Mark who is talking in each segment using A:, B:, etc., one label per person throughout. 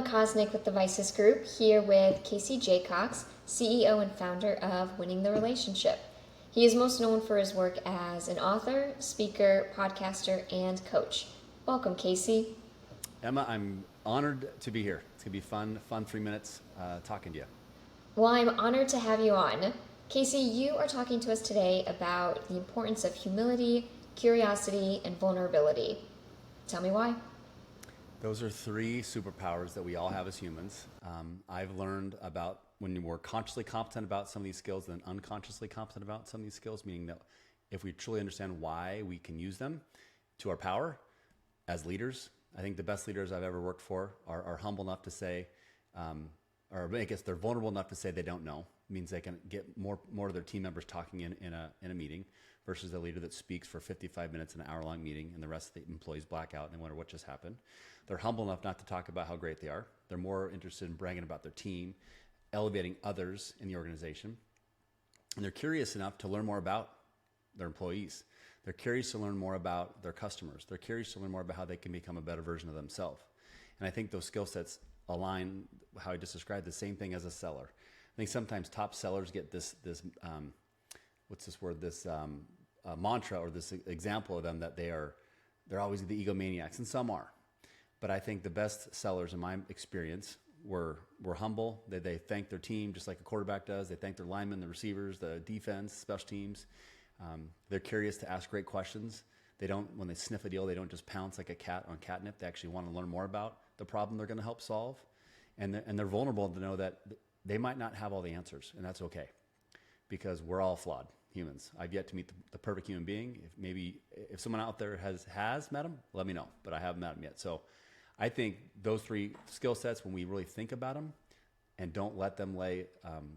A: Cosnick with the Vices Group, here with Casey Jacox, CEO and founder of Winning the Relationship. He is most known for his work as an author, speaker, podcaster, and coach. Welcome, Casey.
B: Emma, I'm honored to be here. It's going to be fun 3 minutes talking to you.
A: Well, I'm honored to have you on. Casey, you are talking to us today about the importance of humility, curiosity, and vulnerability. Tell me why.
B: Those are 3 superpowers that we all have as humans. I've learned about when we're consciously competent about some of these skills and unconsciously competent about some of these skills, meaning that if we truly understand why we can use them to our power as leaders. I think the best leaders I've ever worked for are humble enough to say, or I guess they're vulnerable enough to say they don't know. It means they can get more of their team members talking in a meeting versus a leader that speaks for 55 minutes in an hour-long meeting and the rest of the employees black out and they wonder what just happened. They're humble enough not to talk about how great they are. They're more interested in bragging about their team, elevating others in the organization. And they're curious enough to learn more about their employees. They're curious to learn more about their customers. They're curious to learn more about how they can become a better version of themselves. And I think those skill sets align how I just described the same thing as a seller. I think sometimes top sellers get this mantra or this example of them that they're always the egomaniacs, and some are. But I think the best sellers, in my experience, were humble. They thank their team just like a quarterback does. They thank their linemen, the receivers, the defense, special teams. They're curious to ask great questions. When they sniff a deal, they don't just pounce like a cat on catnip. They actually want to learn more about the problem they're going to help solve. And they're vulnerable to know that they might not have all the answers, and that's okay, because we're all flawed humans. I've yet to meet the perfect human being. If someone out there has met him, let me know, but I haven't met him yet. So I think those 3 skill sets, when we really think about them and don't let them lay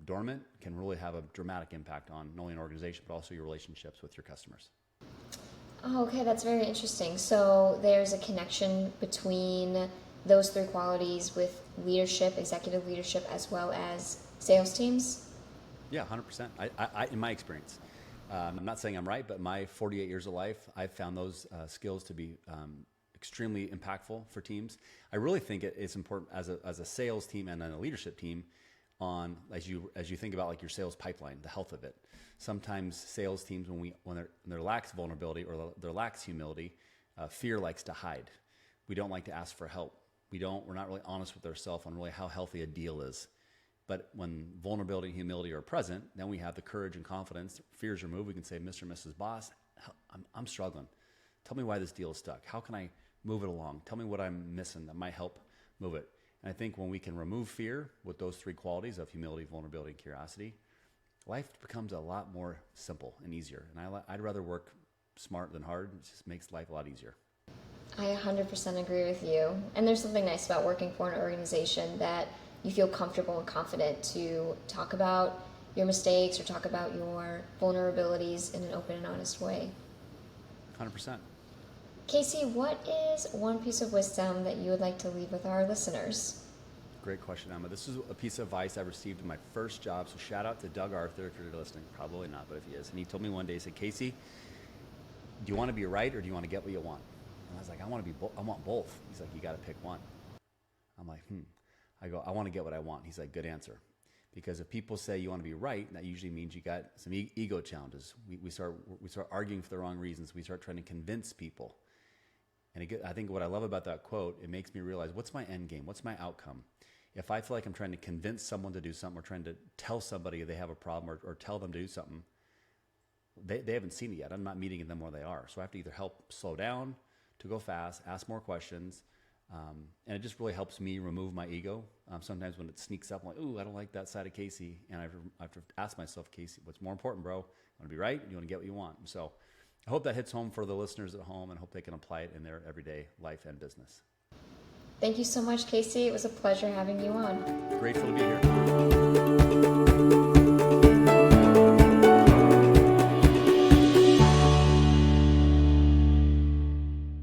B: dormant, can really have a dramatic impact on not only an organization, but also your relationships with your customers.
A: Oh, okay, that's very interesting. So there's a connection between those 3 qualities with leadership, executive leadership, as well as sales teams?
B: Yeah, 100%. I in my experience, I'm not saying I'm right, but my 48 years of life, I've found those skills to be extremely impactful for teams. I really think it's important as a sales team and then a leadership team as you think about like your sales pipeline, the health of it. Sometimes sales teams, when there lacks vulnerability or there lacks humility, fear likes to hide. We don't like to ask for help. We're not really honest with ourselves on really how healthy a deal is. But when vulnerability and humility are present, then we have the courage and confidence. Fears removed. We can say, Mr. and Mrs. Boss, I'm struggling. Tell me why this deal is stuck. How can I move it along? Tell me what I'm missing that might help move it. And I think when we can remove fear with those 3 qualities of humility, vulnerability, and curiosity, life becomes a lot more simple and easier. And I'd rather work smart than hard. It just makes life a lot easier.
A: I 100% agree with you. And there's something nice about working for an organization that you feel comfortable and confident to talk about your mistakes or talk about your vulnerabilities in an open and honest way.
B: 100%.
A: Casey, what is one piece of wisdom that you would like to leave with our listeners?
B: Great question, Emma. This is a piece of advice I received in my first job. So shout out to Doug Arthur if you're listening. Probably not, but if he is. And he told me one day, he said, Casey, do you want to be right or do you want to get what you want? And I was like, I want both. He's like, you got to pick one. I'm like, I go, I want to get what I want. He's like, good answer. Because if people say you want to be right, that usually means you got some ego challenges. We start arguing for the wrong reasons. We start trying to convince people. And I think what I love about that quote, it makes me realize, what's my end game? What's my outcome? If I feel like I'm trying to convince someone to do something or trying to tell somebody they have a problem or tell them to do something, they haven't seen it yet. I'm not meeting them where they are. So I have to either help slow down, to go fast, ask more questions. And it just really helps me remove my ego. Sometimes when it sneaks up, I'm like, ooh, I don't like that side of Casey. And I have to ask myself, Casey, what's more important, bro? You want to be right? You want to get what you want? And so I hope that hits home for the listeners at home and hope they can apply it in their everyday life and business.
A: Thank you so much, Casey. It was a pleasure having you on.
B: Grateful to be here.